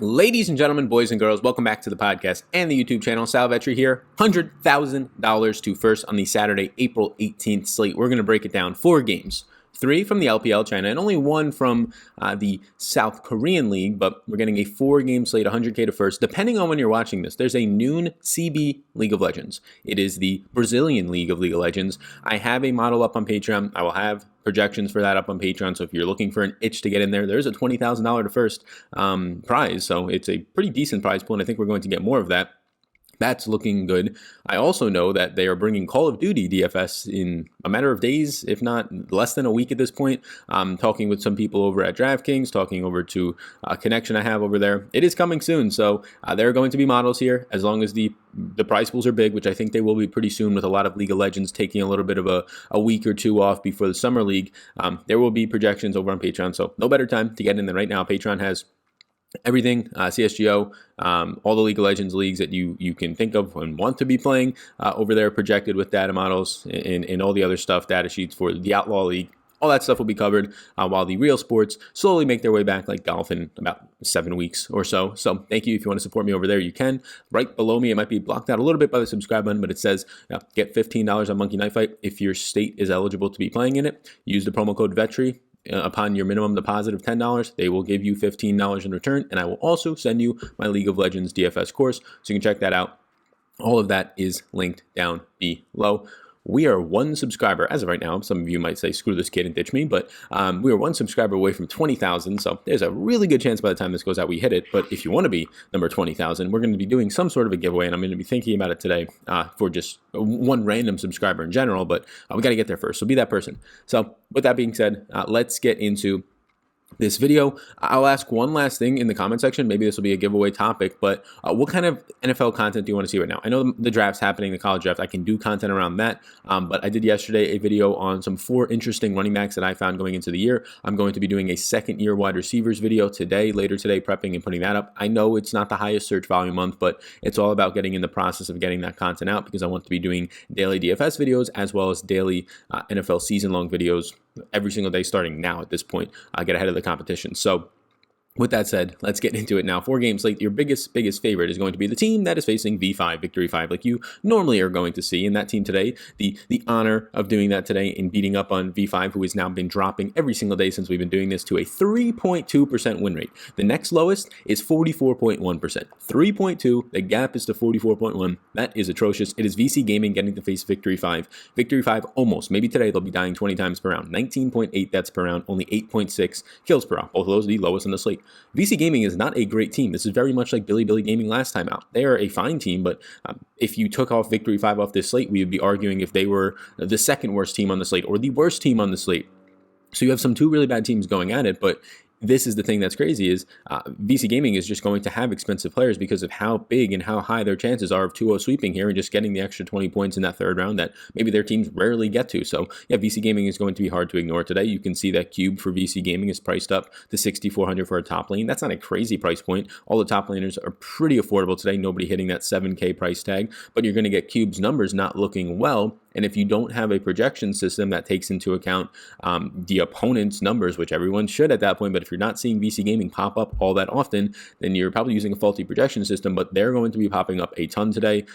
Ladies and gentlemen, boys and girls, welcome back to the podcast and the YouTube channel. Sal Vetri here. $100,000 to first on the Saturday, April 18th slate. We're going to break it down. 4 games. 3 from the LPL China and only 1 from the South Korean League, but we're getting a 4-game slate, 100K to first. Depending on when you're watching this, there's a noon CB League of Legends. It is the Brazilian League of Legends. I have a model up on Patreon. I will have projections for that up on Patreon, so if you're looking for an itch to get in there, there's a $20,000 to first prize, so it's a pretty decent prize pool, and I think we're going to get more of that. That's looking good. I also know that they are bringing Call of Duty DFS in a matter of days, if not less than a week at this point. I'm talking with some people over at DraftKings, talking over to a connection I have over there. It is coming soon, so there are going to be models here as long as the prize pools are big, which I think they will be pretty soon with a lot of League of Legends taking a little bit of a week or two off before the Summer League. There will be projections over on Patreon, so no better time to get in there right now. Patreon has everything, CSGO, all the League of Legends leagues that you can think of and want to be playing over there, projected with data models and all the other stuff, data sheets for the Outlaw League. All that stuff will be covered while the real sports slowly make their way back, like golf, in about 7 weeks or so. So thank you. If you want to support me over there, you can. Right below me, it might be blocked out a little bit by the subscribe button, but it says get $15 on Monkey Knife Fight if your state is eligible to be playing in it. Use the promo code VETRI. Upon your minimum deposit of $10, they will give you $15 in return, and I will also send you my League of Legends DFS course, so you can check that out. All of that is linked down below. We are 1 subscriber, as of right now. Some of you might say, screw this kid and ditch me, but we are 1 subscriber away from 20,000, so there's a really good chance by the time this goes out we hit it. But if you want to be number 20,000, we're going to be doing some sort of a giveaway, and I'm going to be thinking about it today for just 1 random subscriber in general, but we got to get there first, so be that person. So with that being said, let's get into this video. I'll ask one last thing in the comment section. Maybe this will be a giveaway topic, but what kind of NFL content do you want to see right now? I know the draft's happening, the college draft. I can do content around that, but I did yesterday a video on some 4 interesting running backs that I found going into the year. I'm going to be doing a second-year wide receivers video later today, prepping and putting that up. I know it's not the highest search volume month, but it's all about getting in the process of getting that content out because I want to be doing daily DFS videos as well as daily NFL season-long videos every single day starting now at this point. Get ahead of the competition. So with that said, let's get into it now. 4 games late. Your biggest favorite is going to be the team that is facing V5, Victory 5, like you normally are going to see. And that team today, the honor of doing that today and beating up on V5, who has now been dropping every single day since we've been doing this, to a 3.2% win rate. The next lowest is 44.1%. 3.2, the gap is to 44.1. That is atrocious. It is VC Gaming getting to face Victory 5. Victory 5 almost, maybe today they'll be dying 20 times per round. 19.8 deaths per round, only 8.6 kills per round. Both of those are the lowest in the slate. VC Gaming is not a great team. This is very much like Billy Gaming last time out. They are a fine team, but if you took off Victory 5 off this slate, we would be arguing if they were the second worst team on the slate or the worst team on the slate. So you have 2 really bad teams going at it, but this is the thing that's crazy is VC Gaming is just going to have expensive players because of how big and how high their chances are of 2-0 sweeping here and just getting the extra 20 points in that third round that maybe their teams rarely get to. So yeah, VC Gaming is going to be hard to ignore today. You can see that Cube for VC Gaming is priced up to 6,400 for a top lane. That's not a crazy price point. All the top laners are pretty affordable today. Nobody hitting that 7K price tag, but you're going to get Cube's numbers not looking well. And if you don't have a projection system that takes into account the opponent's numbers, which everyone should at that point, but if you're not seeing VC Gaming pop up all that often, then you're probably using a faulty projection system, but they're going to be popping up a ton today.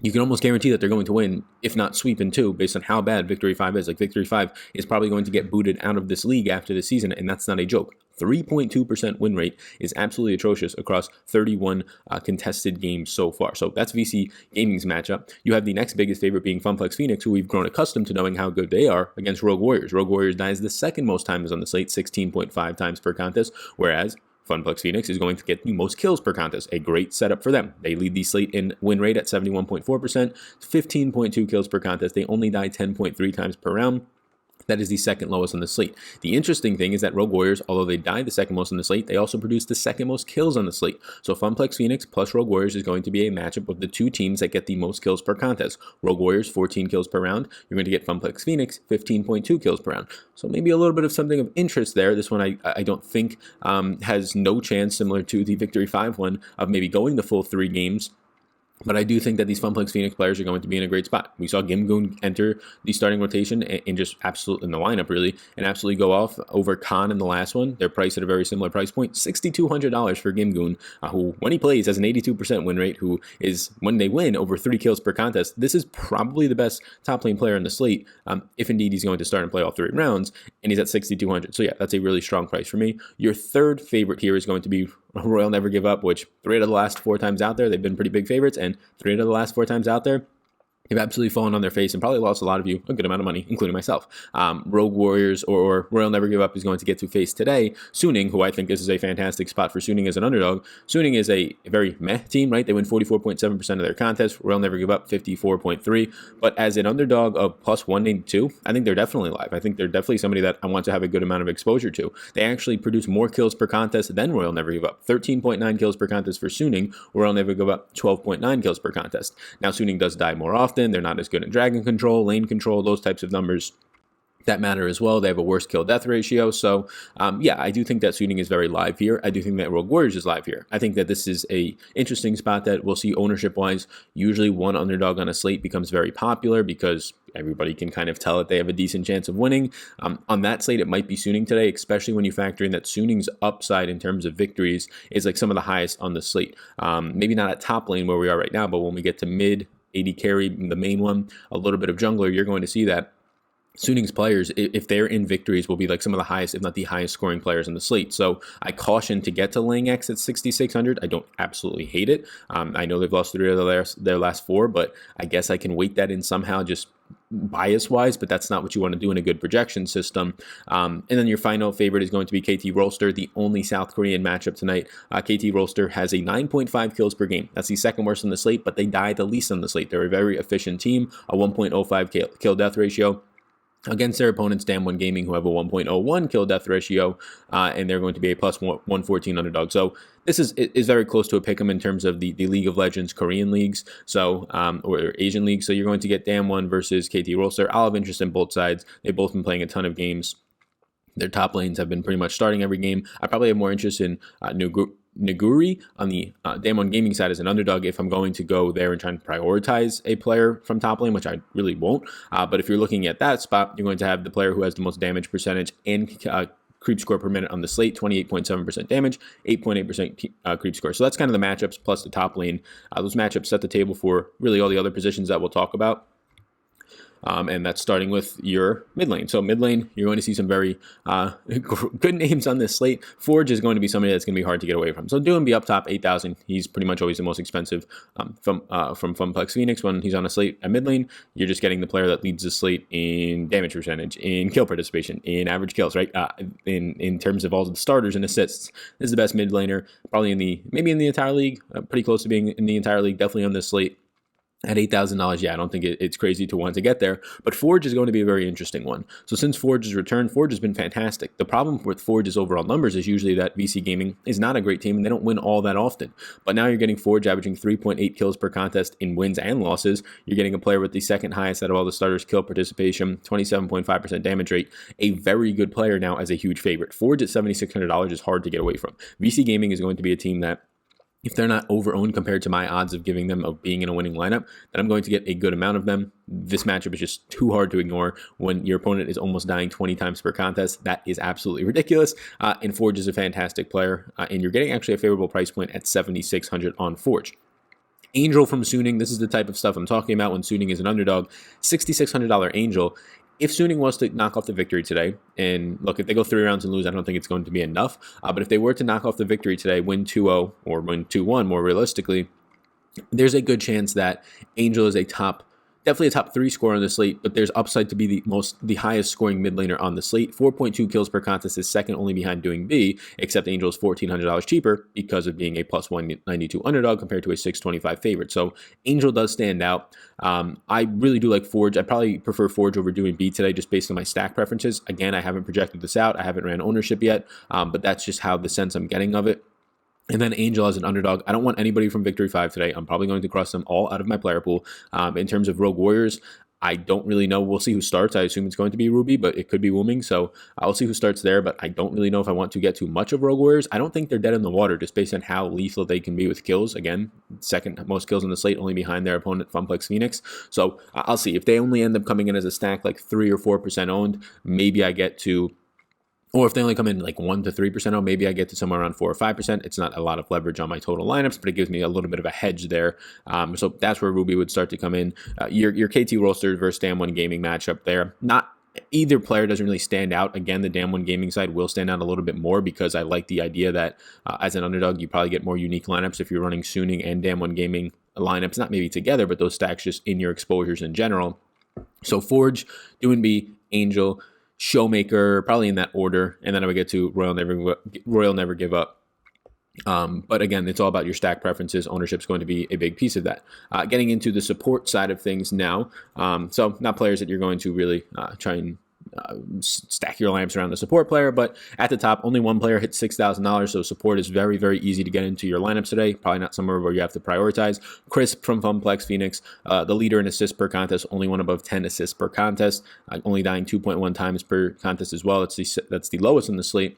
You can almost guarantee that they're going to win, if not sweep in 2, based on how bad Victory 5 is. Like, Victory 5 is probably going to get booted out of this league after the season, and that's not a joke. 3.2% win rate is absolutely atrocious across 31 contested games so far. So that's VC Gaming's matchup. You have the next biggest favorite being Funplex Phoenix, who we've grown accustomed to knowing how good they are, against Rogue Warriors. Rogue Warriors dies the second most times on the slate, 16.5 times per contest, whereas Funplex Phoenix is going to get the most kills per contest, a great setup for them. They lead the slate in win rate at 71.4%, 15.2 kills per contest. They only die 10.3 times per round. That is the second lowest on the slate. The interesting thing is that Rogue Warriors, although they died the second most on the slate, they also produced the second most kills on the slate. So Funplex Phoenix plus Rogue Warriors is going to be a matchup of the 2 teams that get the most kills per contest. Rogue Warriors, 14 kills per round. You're going to get Funplex Phoenix, 15.2 kills per round. So maybe a little bit of something of interest there. This one I don't think has no chance, similar to the Victory 5 one, of maybe going the full 3 games. But I do think that these Funplex Phoenix players are going to be in a great spot. We saw Gimgoon enter the starting rotation and just absolutely in the lineup really, and absolutely go off over Khan in the last one. They're priced at a very similar price point, $6,200 for Gimgoon, who when he plays has an 82% win rate, who is, when they win, over 3 kills per contest. This is probably the best top lane player in the slate, if indeed he's going to start and play all 3 rounds, and he's at 6,200. So yeah, that's a really strong price for me. Your third favorite here is going to be Royal Never Give Up, which 3 out of the last 4 times out there, they've been pretty big favorites, and 3 out of the last 4 times out there, they've absolutely fallen on their face and probably lost a lot of you a good amount of money, including myself. Rogue Warriors or Royal Never Give Up is going to get to face today Suning, who I think this is a fantastic spot for Suning as an underdog. Suning is a very meh team, right? They win 44.7% of their contests. Royal Never Give Up 54.3%. But as an underdog of plus 182, I think they're definitely live. I think they're definitely somebody that I want to have a good amount of exposure to. They actually produce more kills per contest than Royal Never Give Up. 13.9 kills per contest for Suning. Royal Never Give Up 12.9 kills per contest. Now Suning does die more often. They're not as good at dragon control, lane control, those types of numbers that matter as well. They have a worse kill death ratio. So yeah, I do think that Suning is very live here. I do think that Rogue Warriors is live here. I think that this is a interesting spot that we'll see ownership wise. Usually one underdog on a slate becomes very popular because everybody can kind of tell that they have a decent chance of winning. On that slate, it might be Suning today, especially when you factor in that Suning's upside in terms of victories is like some of the highest on the slate. Maybe not at top lane where we are right now, but when we get to mid, AD carry, the main one, a little bit of jungler, you're going to see that Suning's players, if they're in victories, will be like some of the highest, if not the highest scoring players in the slate. So I caution to get to Ling X at 6,600. I don't absolutely hate it. I know they've lost 3 of their last 4, but I guess I can weight that in somehow just bias-wise, but that's not what you want to do in a good projection system. And then your final favorite is going to be KT Rolster, the only South Korean matchup tonight. KT Rolster has a 9.5 kills per game. That's the second worst on the slate, but they die the least on the slate. They're a very efficient team, a 1.05 kill death ratio against their opponents, Damn One Gaming, who have a 1.01 kill death ratio, and they're going to be a plus 114 underdog. So this is very close to a pick'em in terms of the League of Legends Korean leagues, so or Asian leagues. So you're going to get Damn One versus KT Rolster. I'll have interest in both sides. They've both been playing a ton of games. Their top lanes have been pretty much starting every game. I probably have more interest in Naguri on the Damn One Gaming side as an underdog if I'm going to go there and try and prioritize a player from top lane, which I really won't. But if you're looking at that spot, you're going to have the player who has the most damage percentage and creep score per minute on the slate, 28.7% damage, 8.8% creep score. So that's kind of the matchups plus the top lane. Those matchups set the table for really all the other positions that we'll talk about. And that's starting with your mid lane. So mid lane, you're going to see some very good names on this slate. Forge is going to be somebody that's going to be hard to get away from. So Doom up top, 8,000. He's pretty much always the most expensive from Funplex Phoenix when he's on a slate at mid lane. You're just getting the player that leads the slate in damage percentage, in kill participation, in average kills, right? In terms of all the starters and assists. This is the best mid laner, probably maybe in the entire league, pretty close to being in the entire league, definitely on this slate. At $8,000, yeah, I don't think it's crazy to want to get there. But Forge is going to be a very interesting one. So since Forge's return, Forge has been fantastic. The problem with Forge's overall numbers is usually that VC Gaming is not a great team and they don't win all that often. But now you're getting Forge averaging 3.8 kills per contest in wins and losses. You're getting a player with the second highest out of all the starters kill participation, 27.5% damage rate. A very good player now as a huge favorite. Forge at $7,600 is hard to get away from. VC Gaming is going to be a team that, if they're not over-owned compared to my odds of giving them of being in a winning lineup, then I'm going to get a good amount of them. This matchup is just too hard to ignore when your opponent is almost dying 20 times per contest. That is absolutely ridiculous. And Forge is a fantastic player, and you're getting actually a favorable price point at $7,600 on Forge. Angel from Suning, this is the type of stuff I'm talking about when Suning is an underdog. $6,600 Angel. If Suning was to knock off the victory today, and look, if they go 3 rounds and lose, I don't think it's going to be enough. But if they were to knock off the victory today, win 2-0 or win 2-1 more realistically, there's a good chance that Angel is definitely a top 3 scorer on the slate, but there's upside to be the highest scoring mid laner on the slate. 4.2 kills per contest is second only behind Doing B, except Angel is $1,400 cheaper because of being a plus 192 underdog compared to a 625 favorite. So Angel does stand out. I really do like Forge. I probably prefer Forge over Doing B today just based on my stack preferences. Again, I haven't projected this out. I haven't ran ownership yet, but that's just how the sense I'm getting of it. And then Angel as an underdog. I don't want anybody from Victory 5 today. I'm probably going to cross them all out of my player pool. In terms of Rogue Warriors, I don't really know. We'll see who starts. I assume it's going to be Ruby, but it could be Wooming. So I'll see who starts there, but I don't really know if I want to get too much of Rogue Warriors. I don't think they're dead in the water just based on how lethal they can be with kills. Again, second most kills on the slate, only behind their opponent, Funplex Phoenix. So I'll see. If they only end up coming in as a stack like 3 or 4% owned, maybe I get to, or if they only come in like 1 to 3% owned, maybe I get to somewhere around 4 or 5%. It's not a lot of leverage on my total lineups, but it gives me a little bit of a hedge there. So that's where Ruby would start to come in. Your KT Rollster versus Damwon Gaming matchup there. Not either player doesn't really stand out. Again, the Damwon Gaming side will stand out a little bit more because I like the idea that as an underdog, you probably get more unique lineups if you're running Suning and Damwon Gaming lineups, not maybe together, but those stacks just in your exposures in general. So Forge, Doinby, Angel, Showmaker, probably in that order, and then I would get to Royal Never Give Up. But again, it's all about your stack preferences. Ownership is going to be a big piece of that. Getting into the support side of things now. So not players that you're going to really try and stack your lamps around the support player, but at the top, only one player hits $6,000, so support is very, very easy to get into your lineups today. Probably not somewhere where you have to prioritize. Crisp from Funplex Phoenix, the leader in assists per contest, only one above 10 assists per contest, only dying 2.1 times per contest as well. That's the lowest in the slate.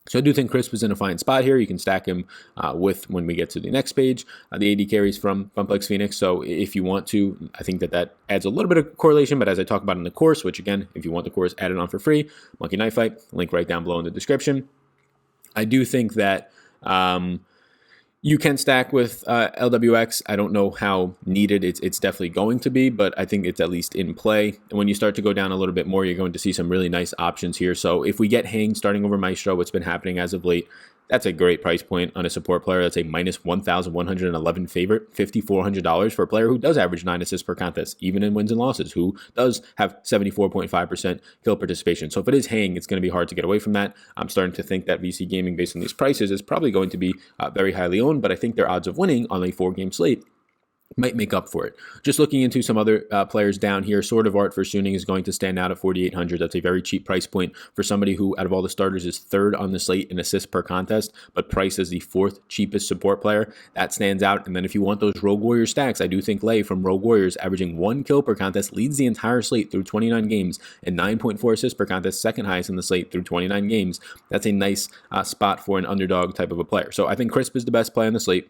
So I do think Crisp is in a fine spot here. You can stack him with when we get to the next page. The AD carries from Funplex Phoenix. So if you want to, I think that adds a little bit of correlation. But as I talk about in the course, which again, if you want the course added on for free, Monkey Knife Fight, link right down below in the description. I do think that you can stack with LWX. I don't know how needed it's definitely going to be, but I think it's at least in play. And when you start to go down a little bit more, you're going to see some really nice options here. So if we get Hang starting over Maestro, what's been happening as of late, that's a great price point on a support player. That's a minus 1,111 favorite, $5,400 for a player who does average 9 assists per contest, even in wins and losses, who does have 74.5% kill participation. So if it is Hang, it's going to be hard to get away from that. I'm starting to think that VC Gaming, based on these prices, is probably going to be very highly owned, but I think their odds of winning on a 4-game slate might make up for it. Just looking into some other players down here, Sword of Art for Suning is going to stand out at 4,800. That's a very cheap price point for somebody who, out of all the starters, is third on the slate in assists per contest, but priced as the 4th cheapest support player. That stands out. And then if you want those Rogue Warrior stacks, I do think Lei from Rogue Warriors, averaging 1 kill per contest, leads the entire slate through 29 games, and 9.4 assists per contest, second highest in the slate through 29 games. That's a nice spot for an underdog type of a player. So I think Crisp is the best play on the slate,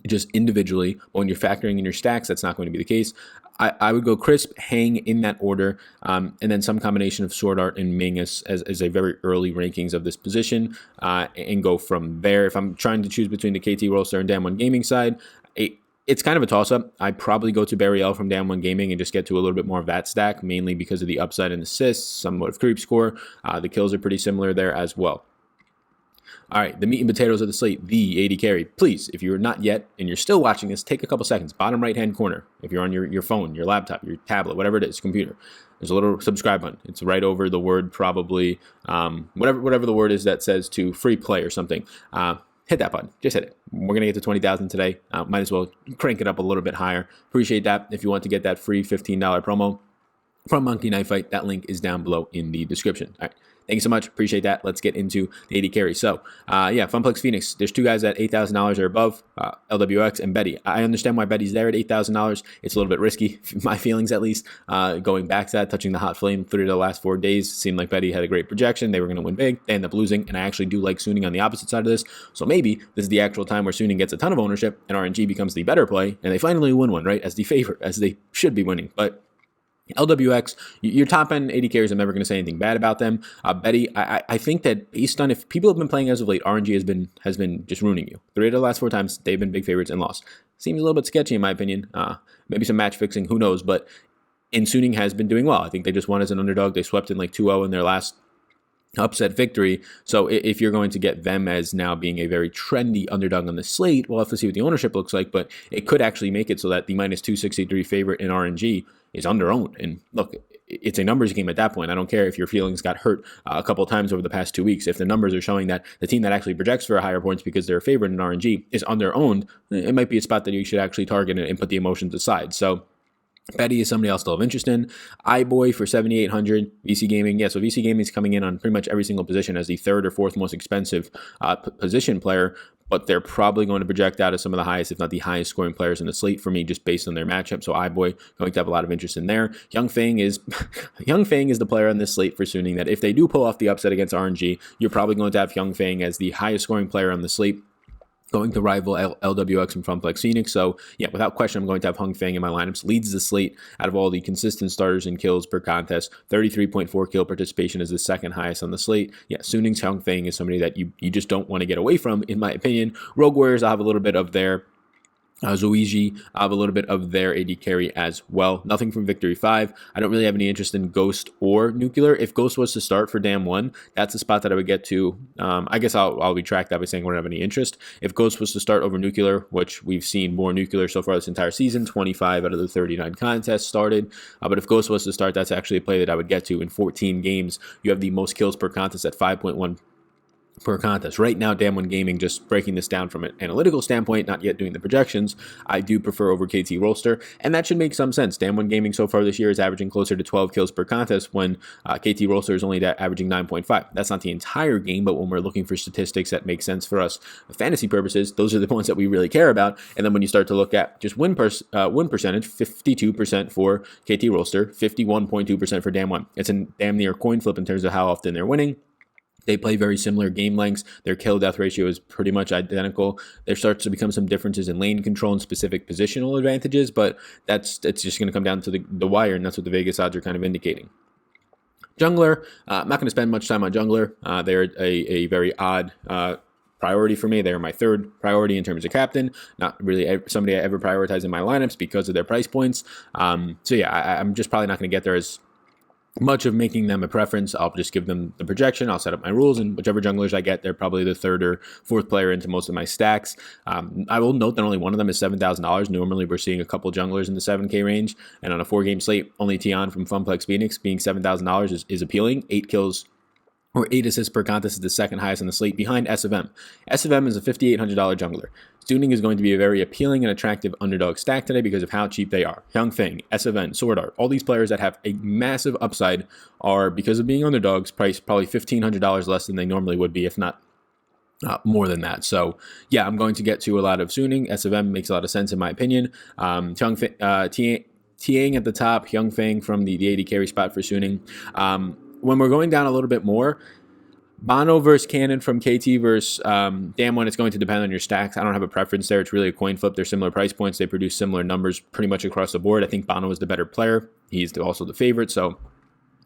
just individually. But when you're factoring in your stacks, that's not going to be the case. I would go Crisp, Hang in that order, and then some combination of Sword Art and Ming as a very early rankings of this position, and go from there. If I'm trying to choose between the KT Rollster and Damwon Gaming side, it's kind of a toss-up. I'd probably go to Burial from Damwon Gaming and just get to a little bit more of that stack, mainly because of the upside and assists, somewhat of creep score. The kills are pretty similar there as well. All right, the meat and potatoes of the slate, the AD carry. Please, if you're not yet and you're still watching this, take a couple seconds. Bottom right-hand corner, if you're on your phone, your laptop, your tablet, whatever it is, computer, there's a little subscribe button. It's right over the word probably, whatever the word is that says to free play or something. Hit that button. Just hit it. We're going to get to 20,000 today. Might as well crank it up a little bit higher. Appreciate that. If you want to get that free $15 promo from Monkey Knife Fight, that link is down below in the description. All right. Thank you so much. Appreciate that. Let's get into the AD carry. So, Funplex Phoenix. There's 2 guys at $8,000 or above, LWX and Betty. I understand why Betty's there at $8,000. It's a little bit risky, my feelings at least. Going back to that, touching the hot flame 3 of the last 4 days, seemed like Betty had a great projection. They were going to win big. They end up losing, and I actually do like Suning on the opposite side of this. So maybe this is the actual time where Suning gets a ton of ownership and RNG becomes the better play, and they finally win one, right, as the favorite, as they should be winning. But LWX, your top end AD carries, I'm never going to say anything bad about them. Betty, I think that based on if people have been playing as of late, RNG has been just ruining you. 3 of the last 4 times, they've been big favorites and lost. Seems a little bit sketchy in my opinion. Maybe some match fixing, who knows? But Suning has been doing well. I think they just won as an underdog. They swept in like 2-0 in their last upset victory. So if you're going to get them as now being a very trendy underdog on the slate, we'll have to see what the ownership looks like, but it could actually make it so that the minus 263 favorite in RNG is under-owned. And look, it's a numbers game at that point. I don't care if your feelings got hurt a couple of times over the past 2 weeks. If the numbers are showing that the team that actually projects for higher points because they're a favorite in RNG is under-owned, it might be a spot that you should actually target and put the emotions aside. So Betty is somebody I'll still have interest in. iBoy for 7,800. VC Gaming. Yeah, so VC Gaming is coming in on pretty much every single position as the 3rd or 4th most expensive position player. but they're probably going to project out as some of the highest, if not the highest scoring players in the slate for me, just based on their matchup. So iBoy going to have a lot of interest in there. Young Fang is Young Fang is the player on this slate for Suning that if they do pull off the upset against RNG, you're probably going to have Young Fang as the highest scoring player on the slate, going to rival LWX and Funplex Phoenix. So yeah, without question, I'm going to have Hung Fang in my lineups. Leads the slate out of all the consistent starters and kills per contest. 33.4 kill participation is the second highest on the slate. Yeah, Suning's Hung Fang is somebody that you just don't want to get away from, in my opinion. Rogue Warriors, I'll have a little bit of their Zoiji, I have a little bit of their AD carry as well. Nothing from Victory 5. I don't really have any interest in Ghost or Nuclear. If Ghost was to start for Dam 1, that's the spot that I would get to. I guess I'll retract that by saying I don't have any interest. If Ghost was to start over Nuclear, which we've seen more Nuclear so far this entire season, 25 out of the 39 contests started. But if Ghost was to start, that's actually a play that I would get to. In 14 games, you have the most kills per contest at 5.1 per contest. Right now, Dam 1 Gaming, just breaking this down from an analytical standpoint, not yet doing the projections, I do prefer over KT Rollster, and that should make some sense. Dam 1 Gaming so far this year is averaging closer to 12 kills per contest when KT Rollster is only averaging 9.5. That's not the entire game, but when we're looking for statistics that make sense for us for fantasy purposes, those are the ones that we really care about. And then when you start to look at just win percentage, 52% for KT Rollster, 51.2% for Dam 1. It's a damn near coin flip in terms of how often they're winning. They play very similar game lengths. Their kill death ratio is pretty much identical. There starts to become some differences in lane control and specific positional advantages, but it's just going to come down to the wire, and that's what the Vegas odds are kind of indicating. Jungler, I'm not going to spend much time on Jungler. They're a very odd priority for me. They're my third priority in terms of captain. Not really somebody I ever prioritize in my lineups because of their price points. So yeah, I'm just probably not going to get there as much of making them a preference. I'll just give them the projection. I'll set up my rules, and whichever junglers I get, they're probably the third or fourth player into most of my stacks. I will note that only one of them is $7,000. Normally, we're seeing a couple junglers in the 7K range, and on a 4-game slate, only Tion from Funplex Phoenix being $7,000 is appealing. 8 kills or 8 assists per contest is the second highest on the slate behind SFM. SFM is a $5,800 jungler. Stuning is going to be a very appealing and attractive underdog stack today because of how cheap they are. Hyung Feng, SFN, Sword Art, all these players that have a massive upside are, because of being underdogs, priced probably $1,500 less than they normally would be, if not more than that. So yeah, I'm going to get to a lot of Suning. SFM makes a lot of sense in my opinion. Tiang at the top, Hyung Feng from the AD carry spot for Suning. When we're going down a little bit more, Bono versus Cannon from KT versus Dam 1, it's going to depend on your stacks. I don't have a preference there. It's really a coin flip. They're similar price points. They produce similar numbers pretty much across the board. I think Bono is the better player. He's also the favorite, so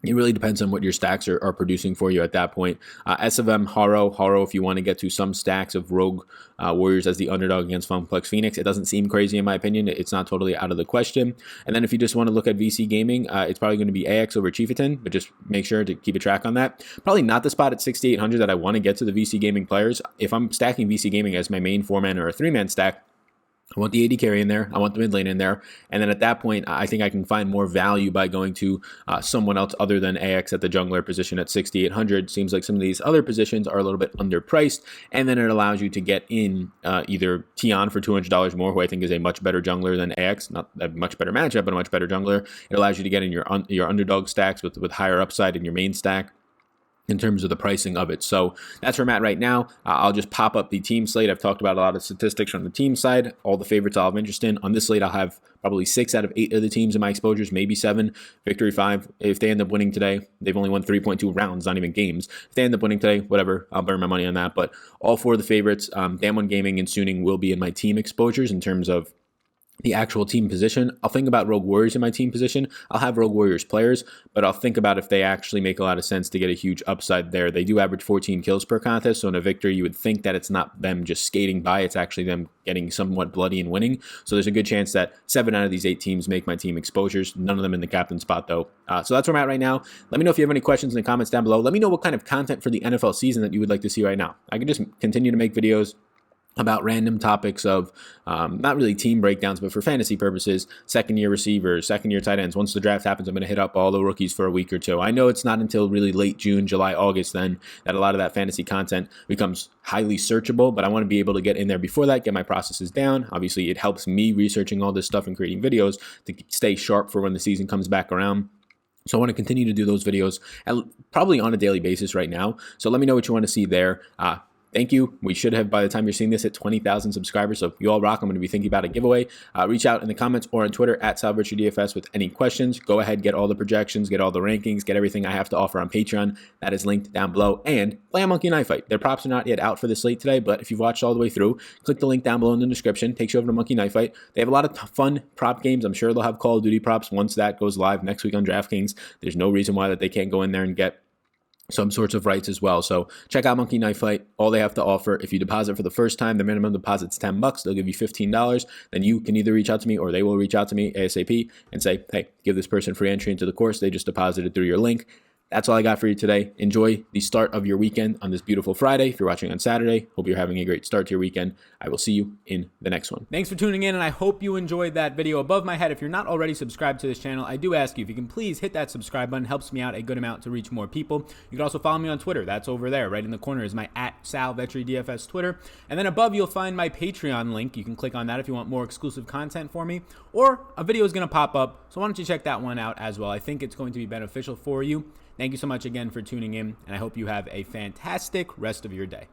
it really depends on what your stacks are producing for you at that point. SFM, Haro, if you want to get to some stacks of Rogue Warriors as the underdog against Funplex Phoenix, it doesn't seem crazy in my opinion. It's not totally out of the question. And then if you just want to look at VC Gaming, it's probably going to be AX over Chieftain, but just make sure to keep a track on that. Probably not the spot at 6,800 that I want to get to the VC Gaming players. If I'm stacking VC Gaming as my main 4-man or a 3-man stack, I want the AD carry in there. I want the mid lane in there. And then at that point, I think I can find more value by going to someone else other than AX at the jungler position at 6,800. Seems like some of these other positions are a little bit underpriced. And then it allows you to get in either Tion for $200 more, who I think is a much better jungler than AX. Not a much better matchup, but a much better jungler. It allows you to get in your underdog stacks with higher upside in your main stack in terms of the pricing of it. So that's where I'm at right now. I'll just pop up the team slate. I've talked about a lot of statistics from the team side, all the favorites I'll have interest in. On this slate, I'll have probably 6 out of 8 of the teams in my exposures, maybe 7. Victory 5. If they end up winning today, they've only won 3.2 rounds, not even games. If they end up winning today, whatever, I'll burn my money on that. But all 4 of the favorites, Dam 1 Gaming and Suning, will be in my team exposures in terms of the actual team position. I'll think about Rogue Warriors in my team position. I'll have Rogue Warriors players, but I'll think about if they actually make a lot of sense to get a huge upside there. They do average 14 kills per contest, so in a victory, you would think that it's not them just skating by, it's actually them getting somewhat bloody and winning. So there's a good chance that 7 out of these 8 teams make my team exposures. None of them in the captain spot, though. So that's where I'm at right now. Let me know if you have any questions in the comments down below. Let me know what kind of content for the NFL season that you would like to see right now. I can just continue to make videos about random topics of not really team breakdowns, but for fantasy purposes, second-year receivers, second-year tight ends. Once the draft happens, I'm going to hit up all the rookies for a week or two. I know it's not until really late June, July, August then that a lot of that fantasy content becomes highly searchable, but I want to be able to get in there before that, get my processes down. Obviously, it helps me researching all this stuff and creating videos to stay sharp for when the season comes back around. So I want to continue to do those videos probably on a daily basis right now. So let me know what you want to see there. Thank you. We should have, by the time you're seeing this, hit 20,000 subscribers. So you all rock. I'm going to be thinking about a giveaway. Reach out in the comments or on Twitter at SalVetcherDFS with any questions. Go ahead, get all the projections, get all the rankings, get everything I have to offer on Patreon. That is linked down below. And play a Monkey Knife Fight. Their props are not yet out for the slate today, but if you've watched all the way through, click the link down below in the description. Takes you over to Monkey Knife Fight. They have a lot of fun prop games. I'm sure they'll have Call of Duty props once that goes live next week on DraftKings. There's no reason why that they can't go in there and get some sorts of rights as well. So check out Monkey Knife Fight. All they have to offer, if you deposit for the first time, the minimum deposit's $10. They'll give you $15. Then you can either reach out to me or they will reach out to me ASAP and say, hey, give this person free entry into the course. They just deposited through your link. That's all I got for you today. Enjoy the start of your weekend on this beautiful Friday. If you're watching on Saturday, hope you're having a great start to your weekend. I will see you in the next one. Thanks for tuning in, and I hope you enjoyed that video. Above my head, if you're not already subscribed to this channel, I do ask you if you can please hit that subscribe button. It helps me out a good amount to reach more people. You can also follow me on Twitter. That's over there. Right in the corner is my @SalVetcherDFS Twitter. And then above, you'll find my Patreon link. You can click on that if you want more exclusive content for me. Or a video is going to pop up, so why don't you check that one out as well. I think it's going to be beneficial for you. Thank you so much again for tuning in, and I hope you have a fantastic rest of your day.